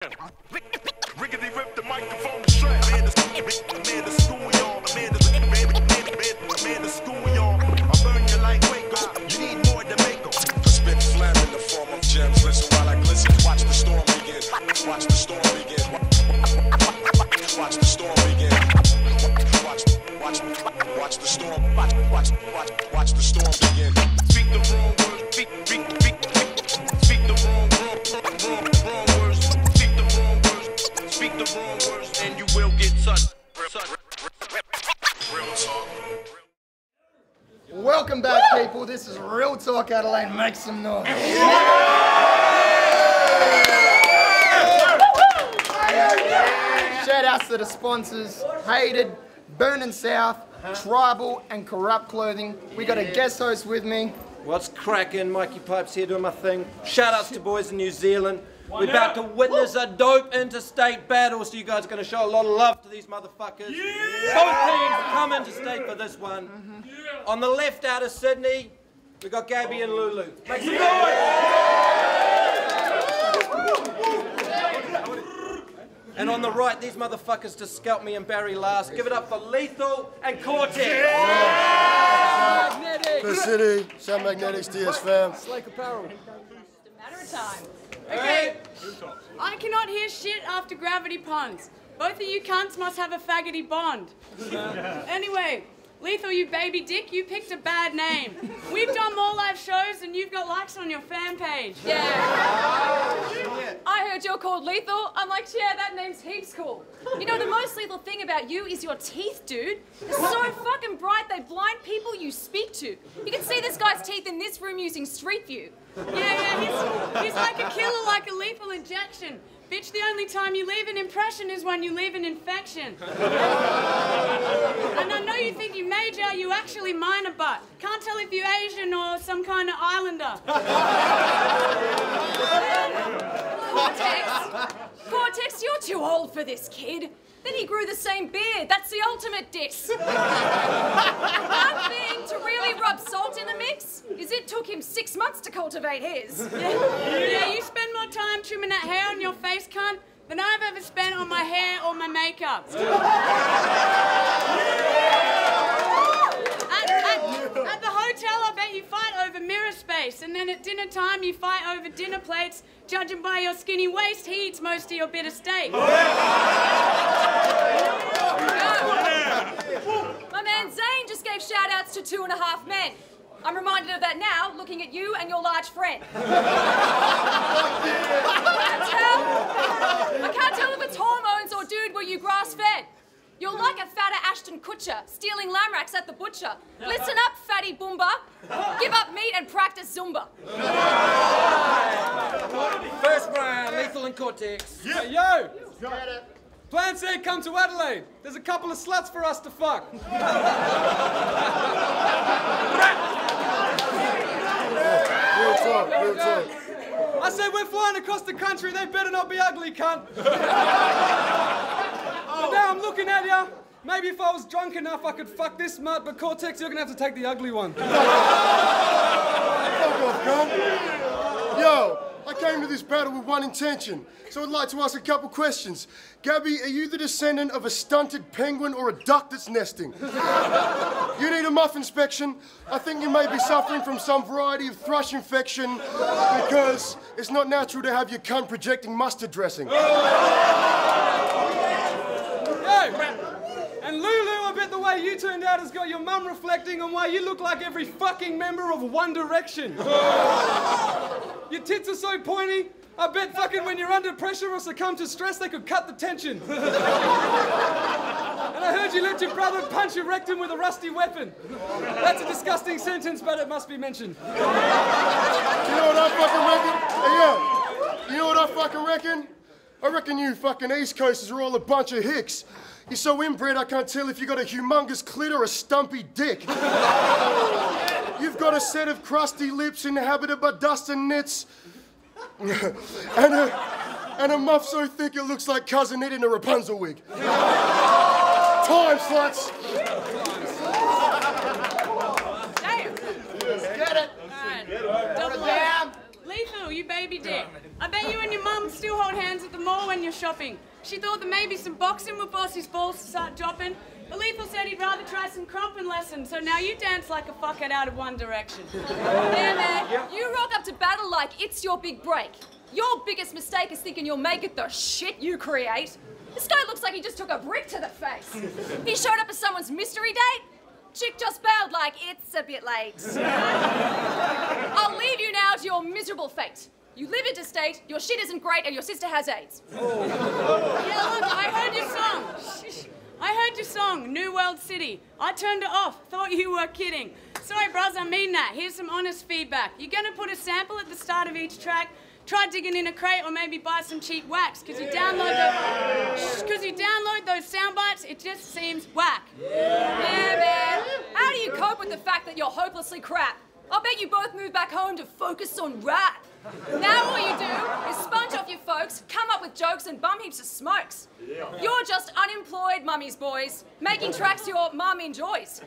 Riggedy rip the microphone to strap. Man, the school y'all. Man, the school y'all. I'll burn you like Waco. You need more than Mako. Spit phlegm in the form of gems. Listen while I glisten. Watch the storm begin. Watch the storm begin. Watch the storm begin. Watch the storm. Watch the storm begin. Speak the wrong words. Speak the wrong words. Speak the wrong words. Speak the wrong words, and you will get touched. Real talk. Welcome back, people. This is Real Talk Adelaide. Make some noise. Shout outs to the sponsors: Hated, Burning South, Tribal, and Corrupt Clothing. We got a guest host with me. What's cracking? Mikey Pipes here doing my thing. Shout outs to boys in New Zealand. We're about to witness a dope interstate battle, so you guys are going to show a lot of love to these motherfuckers. Yeah! Both teams come interstate for this one. On the left out of Sydney, we got Gabi and Lou Lou. Make some noise! And on the right, these motherfuckers just scalped me and Barry last. Give it up for Lethal and Cortext. Yeah! Perth City, Sound Magnetics, DS fam. Slake Apparel. Just a matter of time. Okay, I cannot hear shit after gravity puns. Both of you cunts must have a faggoty bond. Anyway, Lethal, you baby dick, you picked a bad name. We've done more live shows and you've got likes on your fan page. Yeah. I heard you're called Lethal. I'm like, yeah, that name's heaps cool. You know, the most lethal thing about you is your teeth, dude. They're so fucking bright they blind people you speak to. You can see this guy's teeth in this room using Street View. Yeah, he's like a killer, like a lethal injection. Bitch, the only time you leave an impression is when you leave an infection. And I know you think you major, you actually minor, but can't tell if you're Asian or some kind of islander. Cortex, you're too old for this kid. Then he grew the same beard. That's the ultimate diss. One thing to really rub salt in the mix is it took him 6 months to cultivate his. Yeah, you spend more time trimming that hair on your face, cunt, than I've ever spent on my hair or my makeup. At the hotel, I bet you fight over mirror space, and then at dinner time, you fight over dinner plates. Judging by your skinny waist, he eats most of your bitter steak. My man Zane just gave shout-outs to 2.5 Men. I'm reminded of that now, looking at you and your large friend. I can't tell if it's hormones or, dude, were you grass-fed? You're like a fatter Ashton Kutcher, stealing lamb racks at the butcher. Listen up, fatty boomba. Give up meat and practice Zumba. First round, Lethal and Cortex. Yeah. Hey, yo! Planz said come to Adelaide. There's a couple of sluts for us to fuck. Real talk, real talk. I said we're flying across the country. They better not be ugly, cunt. But now I'm looking at ya. Maybe if I was drunk enough, I could fuck this smart, but Cortex, you're gonna have to take the ugly one. Fuck off, cunt. Yo, I came to this battle with one intention, so I'd like to ask a couple questions. Gabi, are you the descendant of a stunted penguin or a duck that's nesting? You need a muff inspection. I think you may be suffering from some variety of thrush infection because it's not natural to have your cunt projecting mustard dressing. And Lulu, I bet the way you turned out has got your mum reflecting on why you look like every fucking member of One Direction. Your tits are so pointy, I bet fucking when you're under pressure or succumb to stress, they could cut the tension. And I heard you let your brother punch your rectum with a rusty weapon. That's a disgusting sentence, but it must be mentioned. You know what I fucking reckon? Hey, yo, you know what I fucking reckon? I reckon you fucking East Coasters are all a bunch of hicks. You're so inbred I can't tell if you got a humongous clit or a stumpy dick. You've got a set of crusty lips inhabited by dust and nits. and a muff so thick it looks like Cousin Ed in a Rapunzel wig. Time, sluts! Damn! Get it! Alright, double down. Lethal, you baby dick. I bet you and your mum still hold hands at the mall when you're shopping. She thought that maybe some boxing would force his balls to start dropping, but Lethal said he'd rather try some cromping lessons, so now you dance like a fuckhead out of One Direction. Yeah, man, you rock up to battle like it's your big break. Your biggest mistake is thinking you'll make it the shit you create. This guy looks like he just took a brick to the face. He showed up as someone's mystery date. Chick just bailed like it's a bit late. I'll leave you now to your miserable fate. You live interstate, your shit isn't great, and your sister has AIDS. Yeah, look, I heard your song. I heard your song, New World City. I turned it off, thought you were kidding. Sorry, bros, I mean that. Here's some honest feedback. You're gonna put a sample at the start of each track. Try digging in a crate or maybe buy some cheap wax, because you download those sound bites, it just seems whack. Yeah, man. How do you cope with the fact that you're hopelessly crap? I'll bet you both move back home to focus on rap. Now all you do is sponge off your folks, come up with jokes and bum heaps of smokes. You're just unemployed mummies boys, making tracks your mum enjoys.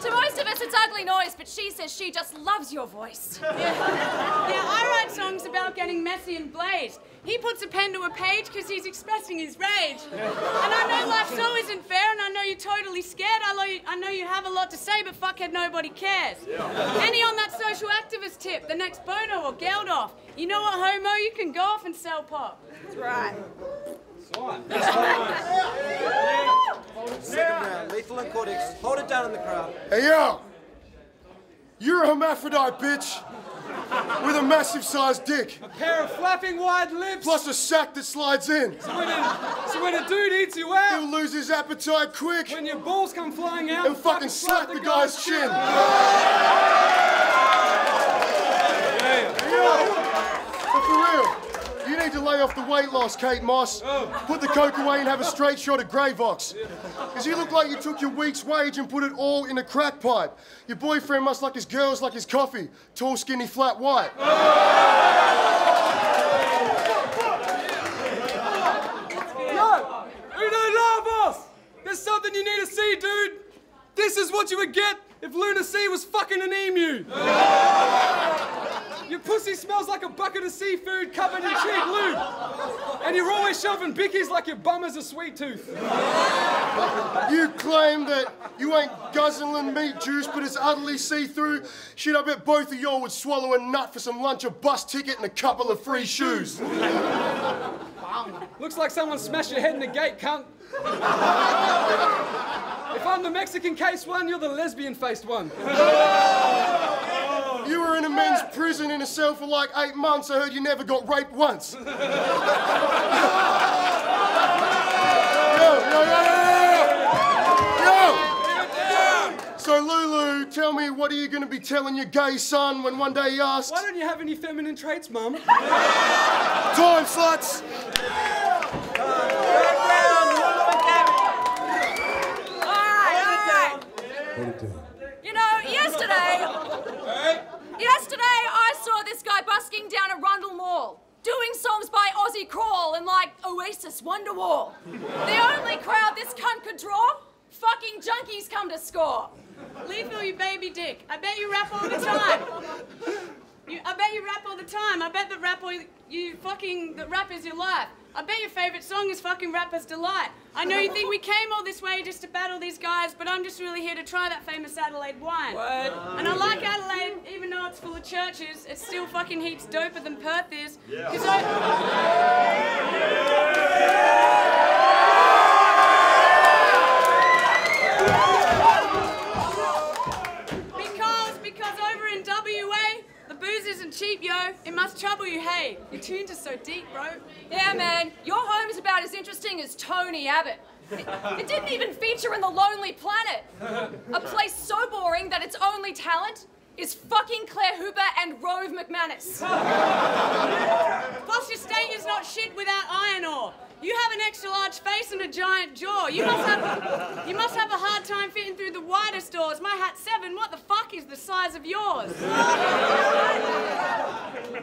To most of us it's ugly noise, but she says she just loves your voice. Yeah, I write songs about getting messy and blazed. He puts a pen to a page because he's expressing his rage. And I know life so isn't fair, and I know you're totally scared. I know you have a lot to say, but fuckhead, nobody cares. Any on that social activist tip, the next Bono or Geldof. You know what, homo? You can go off and sell pop. That's right. Second round, Lethal and Cortext. Hold it down in the crowd. Hey, yo! You're a hermaphrodite, bitch! With a massive-sized dick. A pair of flapping wide lips. Plus a sack that slides in. So when a dude eats you out, He'll lose his appetite quick. when your balls come flying out, And fucking slap the guy's chin. But for real, you need to lay off the weight loss, Kate Moss. Put the coke away and have a straight shot of Greyvox. Because you look like you took your week's wage and put it all in a crack pipe. Your boyfriend must like his girls like his coffee. Tall, skinny, flat, white. No! We don't love us! There's something you need to see, dude! This is what you would get if Luna C was fucking an emu! Your pussy smells like a bucket of seafood covered in cheap lube! And you're always shoving bickies like your bum is a sweet tooth! You claim that you ain't guzzling meat juice, but it's utterly see-through. Shit, I bet both of y'all would swallow a nut for some lunch, a bus ticket, and a couple of free shoes. Looks like someone smashed your head in the gate, cunt! If I'm the Mexican-faced one, you're the lesbian-faced one. You were in a men's prison in a cell for like 8 months. I heard you never got raped once. Yo! So, Lou Lou, tell me, what are you going to be telling your gay son when one day he asks? Why don't you have any feminine traits, Mum? Time, sluts! You know, yesterday I saw this guy busking down a Rundle Mall, doing songs by Ozzy Crawl and like Oasis Wonderwall. The only crowd this cunt could draw, fucking junkies come to score. Lethal, you baby dick. I bet you rap all the time. I bet you rap all the time. I bet that rap is your life. I bet your favourite song is fucking Rapper's Delight. I know you think we came all this way just to battle these guys, but I'm just really here to try that famous Adelaide wine. Word. And I like Adelaide, even though it's full of churches, it's still fucking heaps doper than Perth is. Because over in WA, the booze isn't cheap, yo. It must trouble you, hey. Your tunes are so deep, bro. Yeah, man, your home is about as interesting as Tony Abbott. It didn't even feature in The Lonely Planet. A place so boring that its only talent is fucking Claire Hooper and Rove McManus. Plus, your state is not shit without iron ore. You have an extra large face and a giant jaw. You must have a hard time fitting through the widest doors. My hat's 7. What the fuck is the size of yours?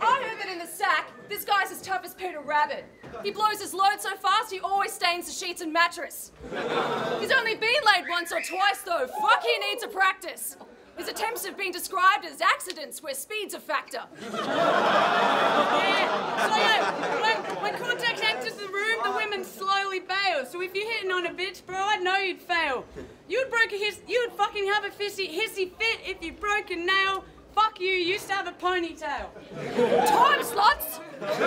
I heard that in the sack, this guy's as tough as Peter Rabbit. He blows his load so fast, he always stains the sheets and mattress. He's only been laid once or twice, though. Fuck, he needs a practice. His attempts have been described as accidents where speed's a factor. Yeah. So when Cortext enters the room, the women slowly bail. So if you're hitting on a bitch, bro, I know you'd fail. You'd fucking have a hissy fit if you broke a nail. Fuck you used to have a ponytail. Time slots! Third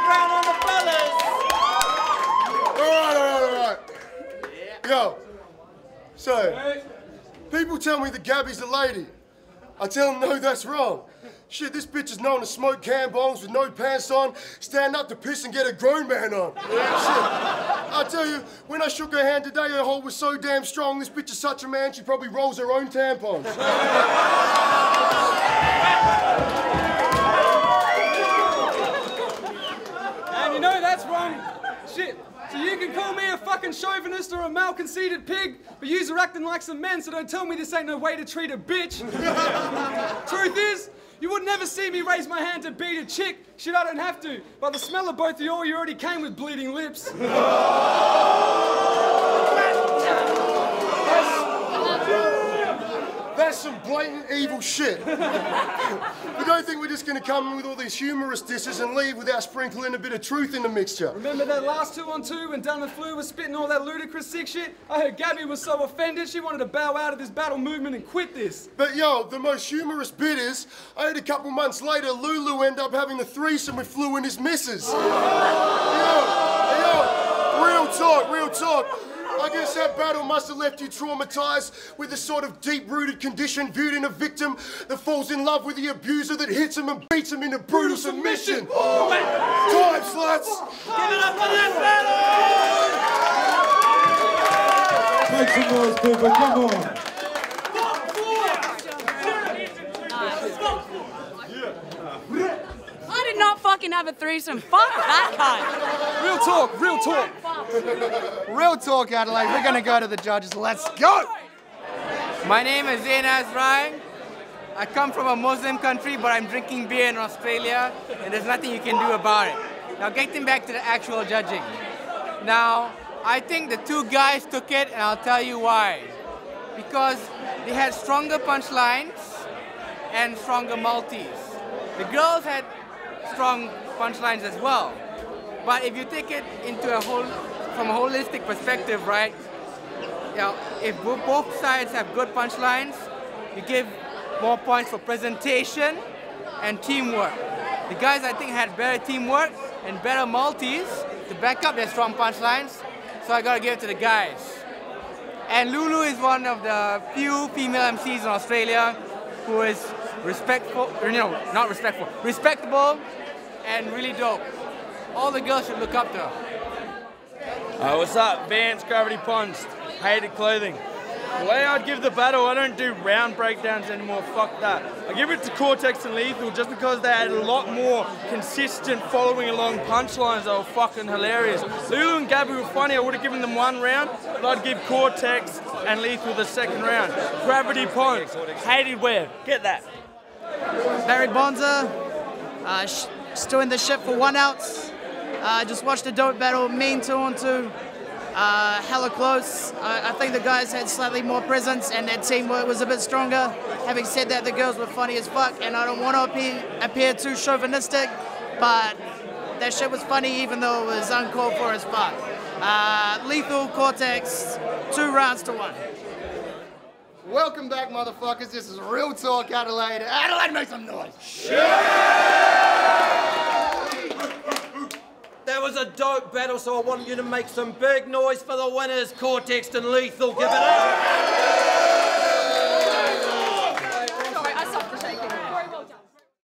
round on the fellas. All right. Yo, so, people tell me that Gabby's a lady. I tell them, no, that's wrong. Shit, this bitch is known to smoke can bongs with no pants on, stand up to piss and get a grown man on. Shit. I tell you, when I shook her hand today, her hold was so damn strong, this bitch is such a man, she probably rolls her own tampons. And you know that's wrong. Shit. So you can call me a fucking chauvinist or a mal-conceited pig, but yous are acting like some men, so don't tell me this ain't no way to treat a bitch. Truth is, you would never see me raise my hand to beat a chick. Shit, I don't have to. By the smell of both of you already came with bleeding lips. That's some blatant evil shit. But don't think we're just gonna come in with all these humorous disses and leave without sprinkling a bit of truth in the mixture. Remember that last 2-on-2 when Dun the Flu was spitting all that ludicrous sick shit? I heard Gabby was so offended she wanted to bow out of this battle movement and quit this. But yo, the most humorous bit is, I heard a couple months later, Lou Lou ended up having a threesome with Flu and his missus. Yo, real talk. I guess that battle must have left you traumatized with the sort of deep-rooted condition viewed in a victim that falls in love with the abuser that hits him and beats him into brutal submission. Time, sluts! Give it up for that battle! Make some noise, people, come on. I did not fucking have a threesome. Fuck that guy. Real talk. Real talk, Adelaide. We're gonna go to the judges. Let's go! My name is Zainaz Ryan. I come from a Muslim country, but I'm drinking beer in Australia, and there's nothing you can do about it. Now, getting back to the actual judging. Now, I think the two guys took it, and I'll tell you why. Because they had stronger punchlines and stronger multis. The girls had strong punchlines as well. But if you take it into from a holistic perspective, right? You know, if both sides have good punchlines, you give more points for presentation and teamwork. The guys, I think, had better teamwork and better multis to back up their strong punchlines, so I gotta give it to the guys. And Lou Lou is one of the few female MCs in Australia who is respectable and really dope. All the girls should look up to her. What's up? Vans, Gravity Ponds, Hated Clothing. The way I'd give the battle, I don't do round breakdowns anymore, fuck that. I give it to Cortext and Lethal just because they had a lot more consistent following along punchlines that were fucking hilarious. Lou Lou and Gabi were funny, I would have given them one round, but I'd give Cortext and Lethal the second round. Gravity Ponds, Hated Wear, get that. Barry Bonza, still in the ship for 1 ounce. Just watched the dope battle, mean 2-on-2. Hella close. I think the guys had slightly more presence and their teamwork was a bit stronger. Having said that, the girls were funny as fuck, and I don't want to appear too chauvinistic, but that shit was funny even though it was uncalled for as fuck. Lethal, Cortex, 2 rounds to 1. Welcome back, motherfuckers. This is Real Talk Adelaide. Adelaide, make some noise. That was a dope battle, so I want you to make some big noise for the winners, Cortext and Lethal. Give it up.